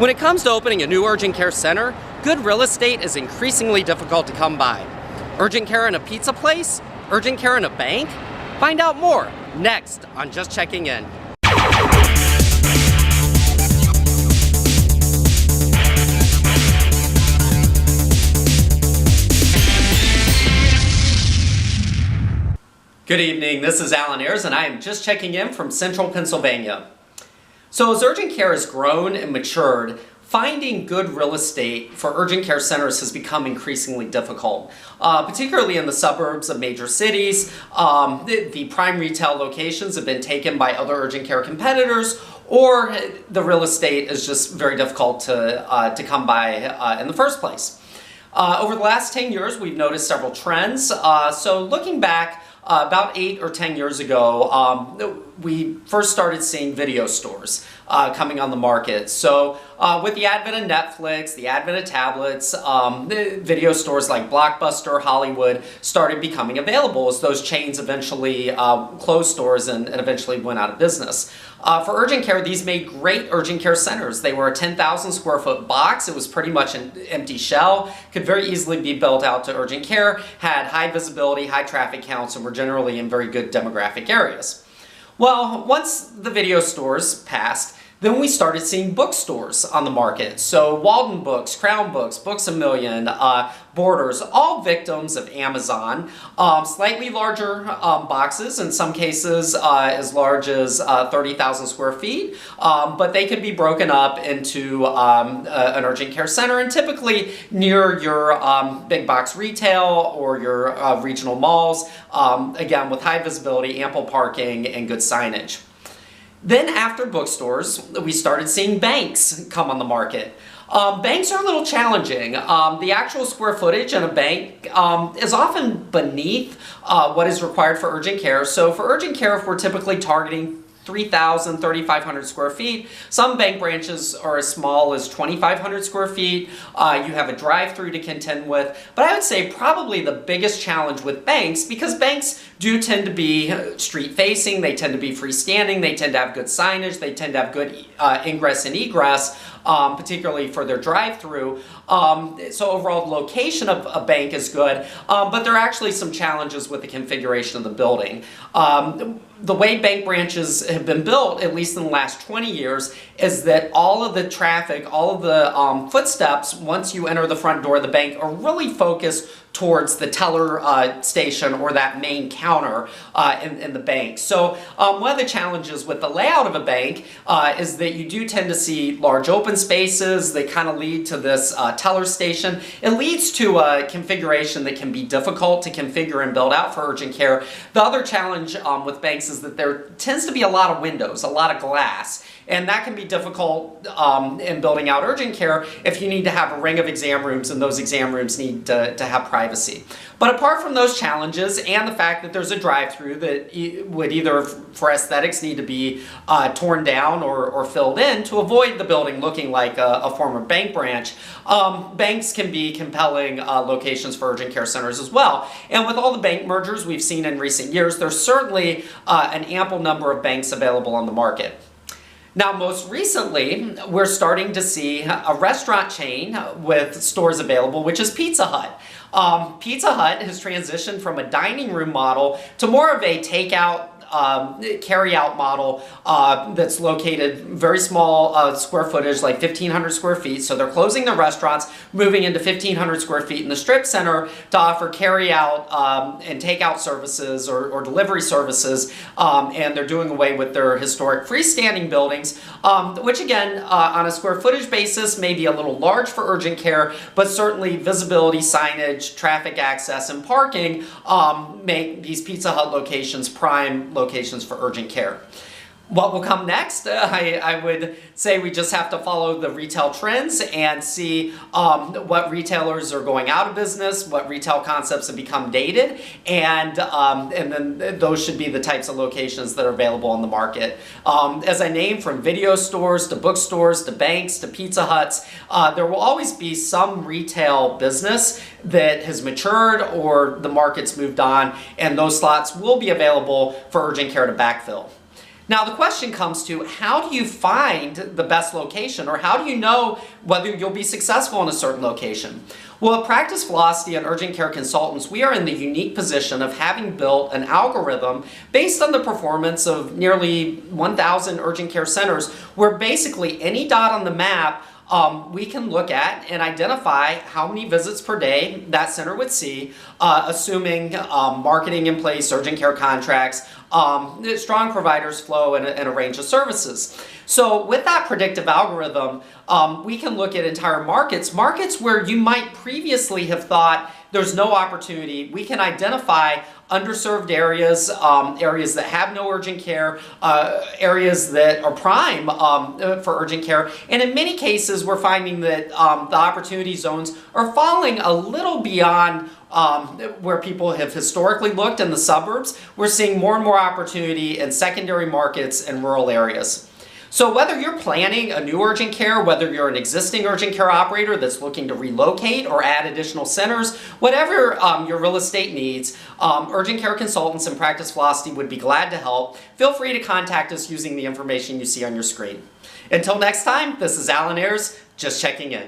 When it comes to opening a new urgent care center, good real estate is increasingly difficult to come by. Urgent care in a pizza place? Urgent care in a bank? Find out more next on Just Checking In. Good evening, this is Alan Ayers and I am just checking in from Central Pennsylvania. So as urgent care has grown and matured, finding good real estate for urgent care centers has become increasingly difficult, particularly in the suburbs of major cities. The prime retail locations have been taken by other urgent care competitors, or the real estate is just very difficult to come by in the first place. Over the last 10 years, we've noticed several trends. So looking back, about 8 or 10 years ago, we first started seeing video stores coming on the market. So with the advent of Netflix, the advent of tablets, the video stores like Blockbuster, Hollywood started becoming available as those chains eventually closed stores and eventually went out of business. For urgent care, these made great urgent care centers. They were a 10,000 square foot box. It was pretty much an empty shell, could very easily be built out to urgent care, had high visibility, high traffic counts, and were generally in very good demographic areas. Well, once the video stores passed, then we started seeing bookstores on the market. So Walden Books, Crown Books, Books A Million, Borders, all victims of Amazon. Slightly larger boxes, in some cases as large as 30,000 square feet, but they could be broken up into an urgent care center and typically near your big box retail or your regional malls, again with high visibility, ample parking, and good signage. Then after bookstores, we started seeing banks come on the market. Banks are a little challenging. The actual square footage in a bank is often beneath what is required for urgent care. So for urgent care, if we're typically targeting 3,000, 3,500 square feet. Some bank branches are as small as 2,500 square feet. You have a drive-through to contend with. But I would say probably the biggest challenge with banks, because banks do tend to be street-facing, they tend to be freestanding, they tend to have good signage, they tend to have good ingress and egress, particularly for their drive-through. So overall the location of a bank is good, but there are actually some challenges with the configuration of the building. The way bank branches have been built, at least in the last 20 years, is that all of the traffic, all of the footsteps, once you enter the front door of the bank, are really focused towards the teller station or that main counter in the bank. So one of the challenges with the layout of a bank is that you do tend to see large open spaces that kind of lead to this teller station. It leads to a configuration that can be difficult to configure and build out for urgent care. The other challenge with banks is that there tends to be a lot of windows, a lot of glass. And that can be difficult in building out urgent care if you need to have a ring of exam rooms and those exam rooms need to have privacy. But apart from those challenges and the fact that there's a drive-through that would either for aesthetics need to be torn down or filled in to avoid the building looking like a former bank branch, banks can be compelling locations for urgent care centers as well. And with all the bank mergers we've seen in recent years, there's certainly an ample number of banks available on the market. Now, most recently, we're starting to see a restaurant chain with stores available, which is Pizza Hut. Pizza Hut has transitioned from a dining room model to more of a takeout carry-out model that's located very small square footage, like 1,500 square feet. So they're closing the restaurants, moving into 1,500 square feet in the strip center to offer carry-out and take-out services or delivery services, and they're doing away with their historic freestanding buildings, which again, on a square footage basis, may be a little large for urgent care, but certainly visibility, signage, traffic access, and parking make these Pizza Hut locations prime locations for urgent care. What will come next? I would say we just have to follow the retail trends and see what retailers are going out of business, what retail concepts have become dated, and then those should be the types of locations that are available on the market. As I named, from video stores to bookstores to banks to Pizza Huts, there will always be some retail business that has matured or the market's moved on, and those slots will be available for urgent care to backfill. Now the question comes to, how do you find the best location, or how do you know whether you'll be successful in a certain location? Well, at Practice Velocity and Urgent Care Consultants, we are in the unique position of having built an algorithm based on the performance of nearly 1,000 urgent care centers, where basically any dot on the map we can look at and identify how many visits per day that center would see, assuming marketing in place, urgent care contracts, strong providers flow, and a range of services. So with that predictive algorithm, we can look at entire markets where you might previously have thought there's no opportunity. We can identify underserved areas, areas that have no urgent care, areas that are prime for urgent care. And in many cases, we're finding that the opportunity zones are falling a little beyond where people have historically looked in the suburbs. We're seeing more and more opportunity in secondary markets and rural areas. So whether you're planning a new urgent care, whether you're an existing urgent care operator that's looking to relocate or add additional centers, whatever your real estate needs, Urgent Care Consultants and Practice Velocity would be glad to help. Feel free to contact us using the information you see on your screen. Until next time, this is Alan Ayers, just checking in.